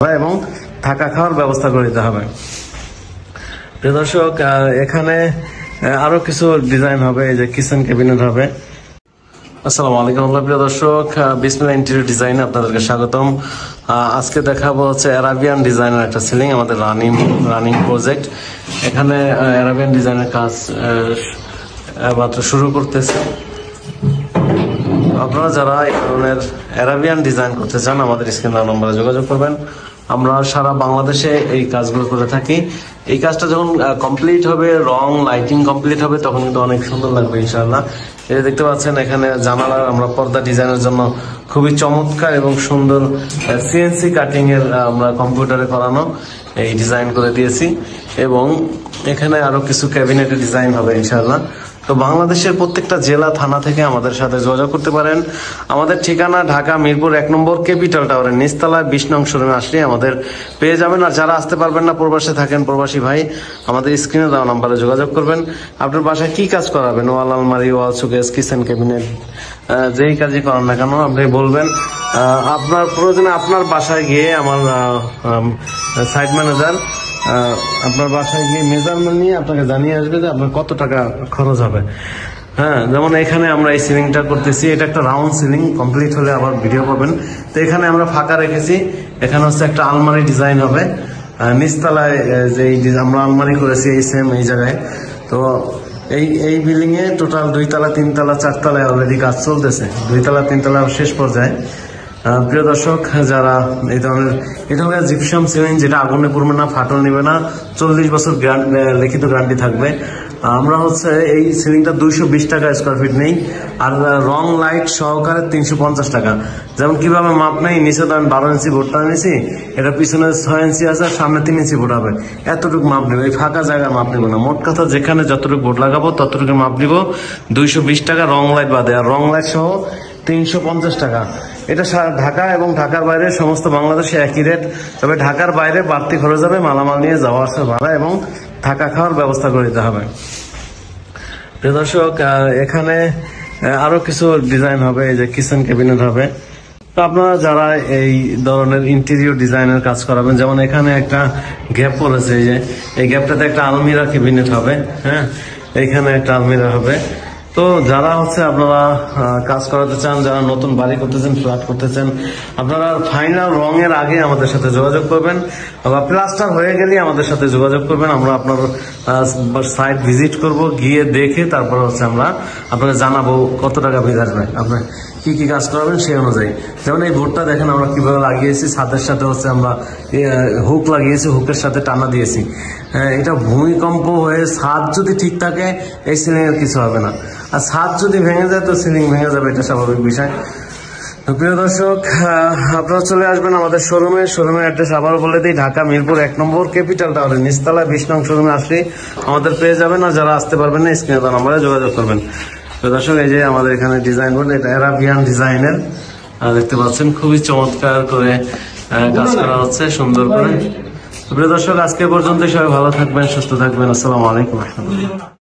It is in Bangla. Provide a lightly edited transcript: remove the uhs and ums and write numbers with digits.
এবং থাকা খাওয়ার ব্যবস্থা করে দিতে হবে। প্রিয় দর্শক, এখানে আরো কিছু ডিজাইন হবে, এই যে কিচেন ক্যাবিনেট হবে। আসসালামু আলাইকুম প্রিয় দর্শক, বিসমিল্লাহ ইন্টেরিয়র ডিজাইনে আপনাদেরকে স্বাগতম। আজকে দেখাবো হচ্ছে অ্যারাবিয়ান ডিজাইনের একটা সিলিং, আমাদের রানিং প্রজেক্ট। এখানে অ্যারাবিয়ান ডিজাইনের কাজ মাত্র শুরু করতেছে। আপনারা যারা এই ধরনের অ্যারাবিয়ান ডিজাইন করতে চান আমাদের স্ক্রিন দেওয়া নম্বরে যোগাযোগ করবেন। আমরা সারা বাংলাদেশে এই কাজগুলো করে থাকি। এই কাজটা যখন কমপ্লিট হবে, রং লাইটিং কমপ্লিট হবে, তখন কিন্তু অনেক সুন্দর লাগবে ইনশাআল্লাহ। এই দেখতে পাচ্ছেন এখানে জানালার আমরা পর্দা ডিজাইনের জন্য খুবই চমৎকার এবং সুন্দর সিএনসি কাটিং এর আমরা কম্পিউটারে করানো এই ডিজাইন করে দিয়েছি। এবং এখানে আরো কিছু ক্যাবিনেটের ডিজাইন হবে ইনশাআল্লাহ। তো বাংলাদেশের প্রত্যেকটা জেলা থানা থেকে আমাদের সাথে যোগাযোগ করতে পারেন। আমাদের ঠিকানা ঢাকা মিরপুর 1 নম্বর ক্যাপিটাল টাওয়ারের নিচতলায় 20 নং শোরুমে আসলে আমাদের পেয়ে যাবেন। আর যারা আসতে পারবেন না, প্রবাসে থাকেন, প্রবাসী ভাই, আমাদের স্ক্রিনে দেওয়া নাম্বারে যোগাযোগ করবেন। আপনার বাসায় কি কাজ করাবেন, ওয়াল আলমারি, ওয়াল শোকেস, কিচেন ক্যাবিনেট, যেই কাজই করান না কেন আপনি বলবেন। আপনার প্রয়োজনে আপনার বাসায় গিয়ে আমার সাইট ম্যানেজার আপনার বাসায় গিয়ে মেজারমেন্ট নিয়ে আপনাকে জানিয়ে আসবে যে আপনার কত টাকা খরচ হবে। হ্যাঁ, যেমন এখানে আমরা এই সিলিংটা করতেছি, এটা একটা রাউন্ড সিলিং, কমপ্লিট হলে আবার ভিডিও পাবেন। তো এখানে আমরা ফাঁকা রেখেছি, এখানে হচ্ছে একটা আলমারি ডিজাইন হবে নিচতলায়, যে আমরা আলমারি করেছি এই সেম এই জায়গায়। তো এই বিল্ডিং এ টোটাল 2 তলা 3 তলা 4 তলায় অলরেডি কাজ চলতেছে, 2 তলা 3 তলা শেষ পর্যায়ে। প্রিয় দর্শক, যারা এই ধরনের, এটা হলো জিপসাম সিলিং, যেটা আগুনে পুড়বে না, ফাটল নেবে না, 40 বছর লিখিত গ্যারান্টি থাকবে। আমরা হচ্ছে এই সিলিংটা 220 টাকা স্কোয়ার ফিট নেই, আর রং লাইট সহকারে 350 টাকা। যেমন কিভাবে মাপ নেই, নিচে তো আমি 12 ইঞ্চি বোর্ডটা নিয়েছি, এটা পিছনে 6 ইঞ্চি আছে, সামনে 3 ইঞ্চি বোর্ড হবে, এতটুকু মাপ নেবে। এই ফাঁকা জায়গায় মাপ নেবো না, মোট কথা যেখানে যতটুকু বোর্ড লাগাবো ততটুকু মাপ নিব। 220 টাকা রং লাইট বাদে, আর রং লাইট সহ 350 টাকা। এটা ঢাকা এবং ঢাকার বাইরে সমস্ত বাংলাদেশে একই রেট, তবে ঢাকার বাইরে বাড়তি খরচ হবে, মালামাল নিয়ে যাওয়া আসা ভাড়া এবং থাকা খাওয়ার ব্যবস্থা করে দিতে হবে। প্রিয় দর্শক, এখানে আরো কিছু ডিজাইন হবে, এই যে কিচেন ক্যাবিনেট হবে। তো আপনারা যারা এই ধরনের ইন্টেরিয়র ডিজাইনের কাজ করাবেন, যেমন এখানে একটা গ্যাপ পড়েছে, এই গ্যাপটাতে একটা আলমিরা ক্যাবিনেট হবে। হ্যাঁ, এইখানে একটা আলমিরা হবে। তো যারা হচ্ছে আপনারা কাজ করাতে চান, যারা নতুন বাড়ি করতেছেন, ফ্ল্যাট করতেছেন, আপনারা ফাইনাল রঙের আগে আমাদের সাথে যোগাযোগ করবেন, বা প্লাস্টার হয়ে গেলে আমাদের সাথে যোগাযোগ করবেন। আমরা আপনার সাইট ভিজিট করব, গিয়ে দেখে তারপর হচ্ছে আমরা আপনাকে জানাবো কত টাকা বিল আসবে, আপনার কি কি কাজ করাবেন সেই অনুযায়ী। যেমন এই বোর্ডটা দেখেন আমরা কিভাবে লাগিয়েছি, ছাদের সাথে হচ্ছে আমরা হুক লাগিয়েছি, হুকের সাথে টানা দিয়েছি। এটা ভূমিকম্প হয়ে ছাদ যদি ঠিক থাকে এই সিলিং এর কিছু হবে না, আর ছাদ যদি ভেঙে যায় তো সিলিং ভেঙে যাবে, এটা স্বাভাবিক বিষয়। তো প্রিয় দর্শক, আপনারা চলে আসবেন আমাদের শোরুমের অ্যাড্রেস আবার বলে দিই, ঢাকা মিরপুর 1 নম্বর ক্যাপিটাল টাওয়ারের নিচতলায় 20 নং শোরুমে আসলে আমাদের পেয়ে যাবেন। আর যারা আসতে পারবেন না, স্ক্রিনে দেওয়া নম্বরে যোগাযোগ করবেন। প্রিয় দর্শক, এই যে আমাদের এখানে ডিজাইন বোর্ড, এটা অ্যারাবিয়ান ডিজাইনের, দেখতে পাচ্ছেন খুবই চমৎকার করে কাজ করা হচ্ছে, সুন্দর করে। প্রিয় দর্শক, আজকে পর্যন্ত সবাই ভালো থাকবেন, সুস্থ থাকবেন। আসসালামু আলাইকুম।